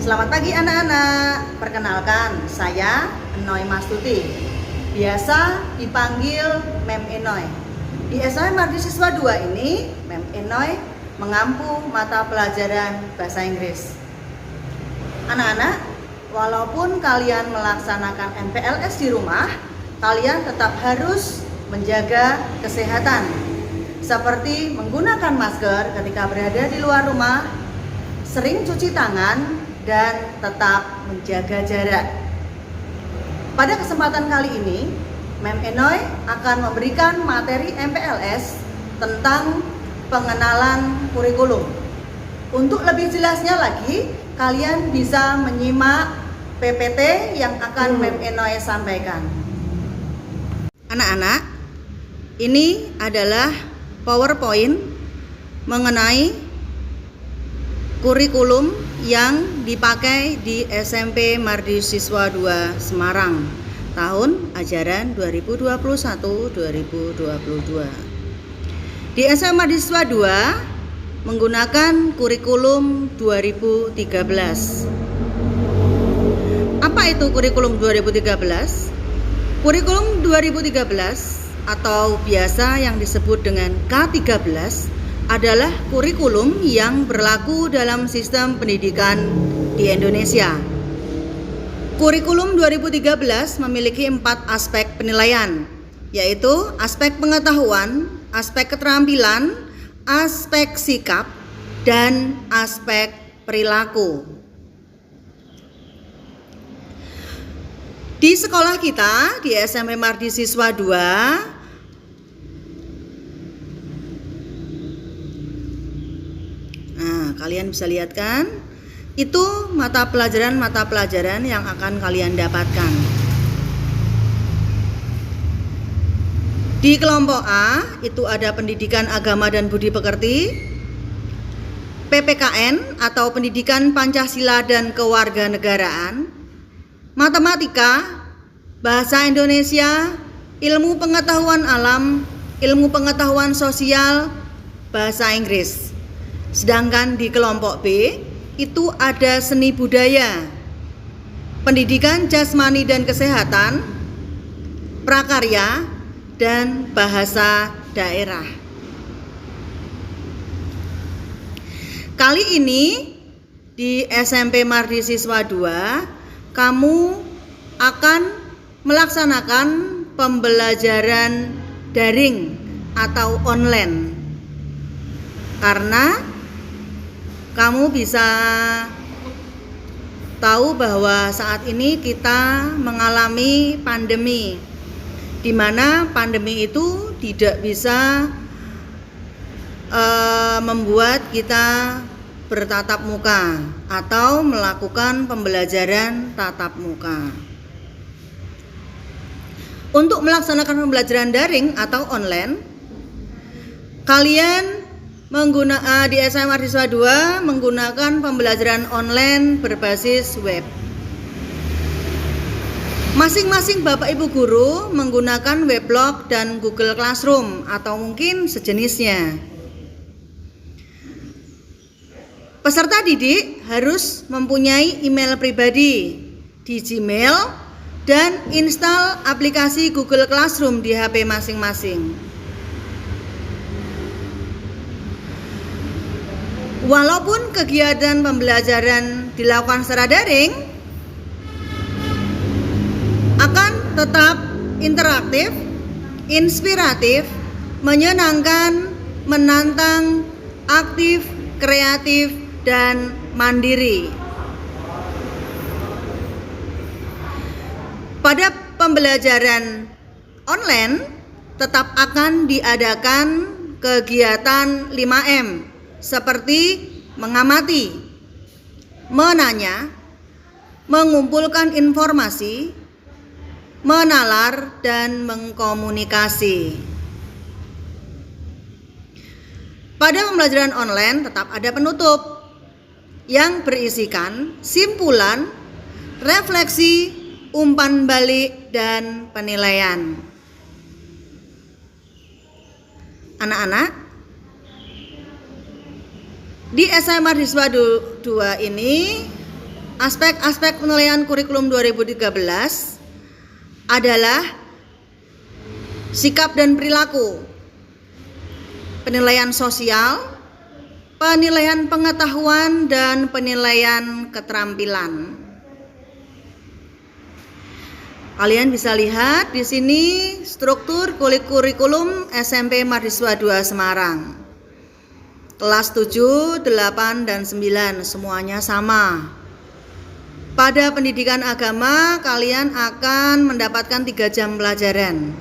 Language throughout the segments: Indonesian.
Selamat pagi anak-anak. Perkenalkan, saya Enoy Mastuti. Biasa dipanggil Mem Enoy. Di SMA Mahasiswa 2 ini, Mem Enoy mengampu mata pelajaran bahasa Inggris. Anak-anak, walaupun kalian melaksanakan MPLS di rumah, kalian tetap harus menjaga kesehatan, seperti menggunakan masker ketika berada di luar rumah, sering cuci tangan, dan tetap menjaga jarak. Pada kesempatan kali ini, Mem Enoy akan memberikan materi MPLS tentang pengenalan kurikulum. Untuk lebih jelasnya lagi, kalian bisa menyimak PPT yang akan Mem Enoy sampaikan. Anak-anak, ini adalah PowerPoint mengenai kurikulum yang dipakai di SMP Mahasiswa 2 Semarang tahun ajaran 2021-2022. Di SMP Mahasiswa 2 menggunakan kurikulum 2013. Apa itu kurikulum 2013? Kurikulum 2013 atau biasa yang disebut dengan K13 adalah kurikulum yang berlaku dalam sistem pendidikan di Indonesia. Kurikulum 2013 memiliki 4 aspek penilaian, yaitu aspek pengetahuan, aspek keterampilan, aspek sikap, dan aspek perilaku. Di sekolah kita, di SMP Mahasiswa 2, kalian bisa lihat kan, itu mata pelajaran yang akan kalian dapatkan. Di kelompok A itu ada pendidikan agama dan budi pekerti, PPKN atau pendidikan Pancasila dan kewarganegaraan, matematika, bahasa Indonesia, ilmu pengetahuan alam, ilmu pengetahuan sosial, bahasa Inggris. Sedangkan di kelompok B itu ada seni budaya, pendidikan jasmani dan kesehatan, prakarya, dan bahasa daerah. Kali ini di SMP Mahasiswa 2 kamu akan melaksanakan pembelajaran daring atau online, karena kamu bisa tahu bahwa saat ini kita mengalami pandemi, di mana pandemi itu tidak bisa membuat kita bertatap muka atau melakukan pembelajaran tatap muka. Untuk melaksanakan pembelajaran daring atau online, kalian di SMA Mahasiswa 2 menggunakan pembelajaran online berbasis web. Masing-masing Bapak Ibu guru menggunakan weblog dan Google Classroom atau mungkin sejenisnya. Peserta didik harus mempunyai email pribadi di Gmail dan install aplikasi Google Classroom di HP masing-masing. Walaupun kegiatan pembelajaran dilakukan secara daring, akan tetap interaktif, inspiratif, menyenangkan, menantang, aktif, kreatif, dan mandiri. Pada pembelajaran online tetap akan diadakan kegiatan 5M, seperti mengamati, menanya, mengumpulkan informasi, menalar, dan mengkomunikasi. Pada pembelajaran online tetap ada penutup yang berisikan simpulan, refleksi, umpan balik, dan penilaian. Anak-anak, di SMA Mahasiswa 2 ini Aspek-aspek penilaian kurikulum 2013 adalah sikap dan perilaku, penilaian sosial, penilaian pengetahuan, dan penilaian keterampilan. Kalian bisa lihat di sini struktur kurikulum SMP Mahasiswa 2 Semarang. Kelas 7, 8, dan 9 semuanya sama. Pada pendidikan agama kalian akan mendapatkan 3 jam pelajaran.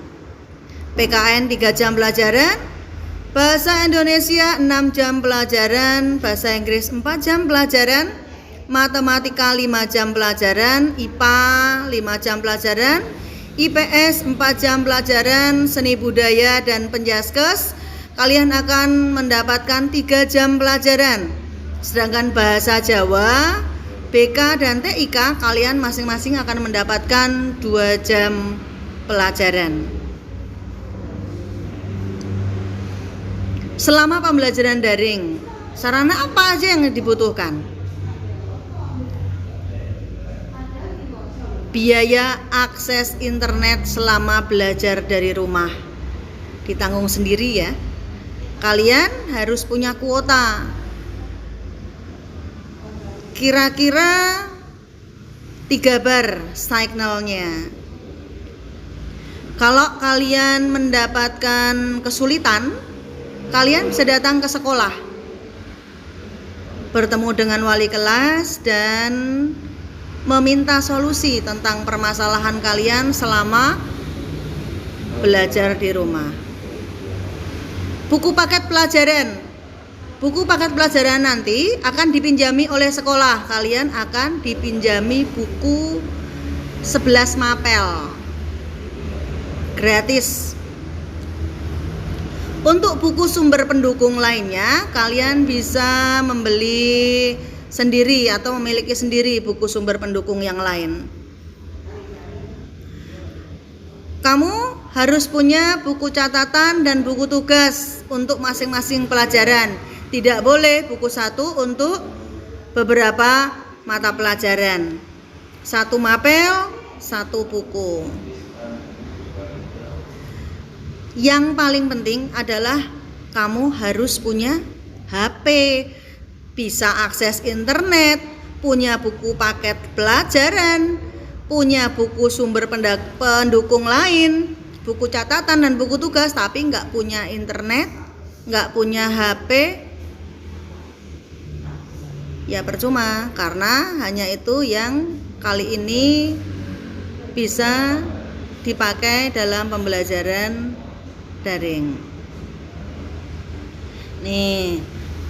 PKN 3 jam pelajaran, Bahasa Indonesia 6 jam pelajaran, Bahasa Inggris 4 jam pelajaran, Matematika 5 jam pelajaran, IPA 5 jam pelajaran, IPS 4 jam pelajaran, Seni Budaya dan Penjaskes kalian akan mendapatkan 3 jam pelajaran. Sedangkan Bahasa Jawa, BK dan TIK kalian masing-masing akan mendapatkan 2 jam pelajaran. Selama pembelajaran daring, sarana apa aja yang dibutuhkan? Biaya akses internet selama belajar dari rumah ditanggung sendiri ya. Kalian harus punya kuota. Kira-kira 3 bar signalnya. Kalau kalian mendapatkan kesulitan, kalian bisa datang ke sekolah, bertemu dengan wali kelas dan meminta solusi tentang permasalahan kalian selama belajar di rumah. Buku paket pelajaran nanti akan dipinjami oleh sekolah. Kalian akan dipinjami buku 11 mapel gratis. Untuk buku sumber pendukung lainnya, kalian bisa membeli sendiri atau memiliki sendiri buku sumber pendukung yang lain. Kamu harus punya buku catatan dan buku tugas untuk masing-masing pelajaran. Tidak boleh buku satu untuk beberapa mata pelajaran. 1 mapel, 1 buku. Yang paling penting adalah kamu harus punya HP, bisa akses internet, punya buku paket pelajaran, punya buku sumber pendukung lain, buku catatan dan buku tugas, tapi nggak punya internet, nggak punya HP, ya percuma, karena hanya itu yang kali ini bisa dipakai dalam pembelajaran daring. Nih,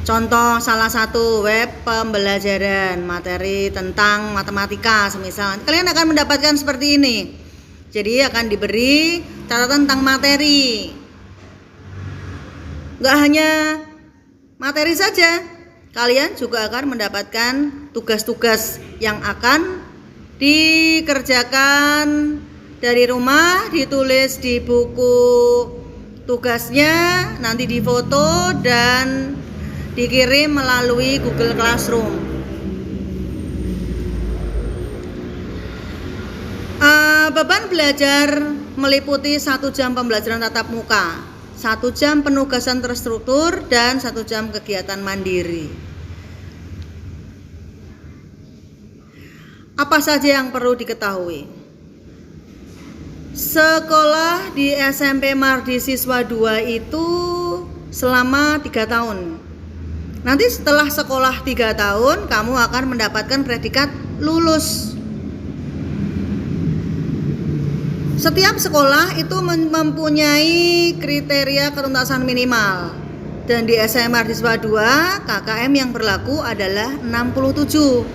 contoh salah satu web pembelajaran materi tentang matematika semisal. Kalian akan mendapatkan seperti ini. Jadi akan diberi catatan tentang materi. Enggak hanya materi saja, kalian juga akan mendapatkan tugas-tugas yang akan dikerjakan dari rumah, ditulis di buku tugasnya, nanti difoto dan dikirim melalui Google Classroom. Beban belajar meliputi 1 jam pembelajaran tatap muka, 1 jam penugasan terstruktur, dan 1 jam kegiatan mandiri. Apa saja yang perlu diketahui? Sekolah di SMP Mahasiswa 2 itu selama 3 tahun. Nanti setelah sekolah 3 tahun, kamu akan mendapatkan predikat lulus. Setiap sekolah itu mempunyai kriteria ketuntasan minimal. Dan di SMP Mahasiswa 2, KKM yang berlaku adalah 67.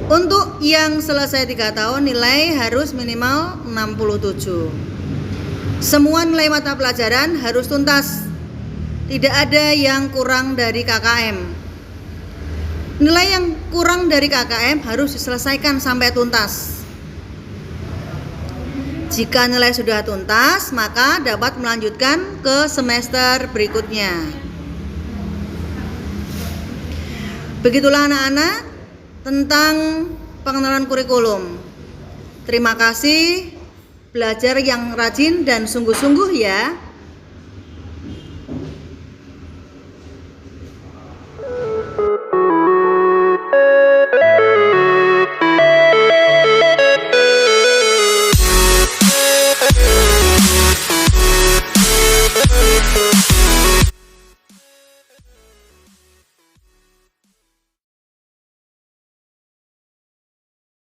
Untuk yang selesai 3 tahun, nilai harus minimal 67. Semua nilai mata pelajaran harus tuntas. Tidak ada yang kurang dari KKM. Nilai yang kurang dari KKM harus diselesaikan sampai tuntas. Jika nilai sudah tuntas, maka dapat melanjutkan ke semester berikutnya. Begitulah anak-anak, tentang pengenalan kurikulum. Terima kasih, belajar yang rajin dan sungguh-sungguh ya.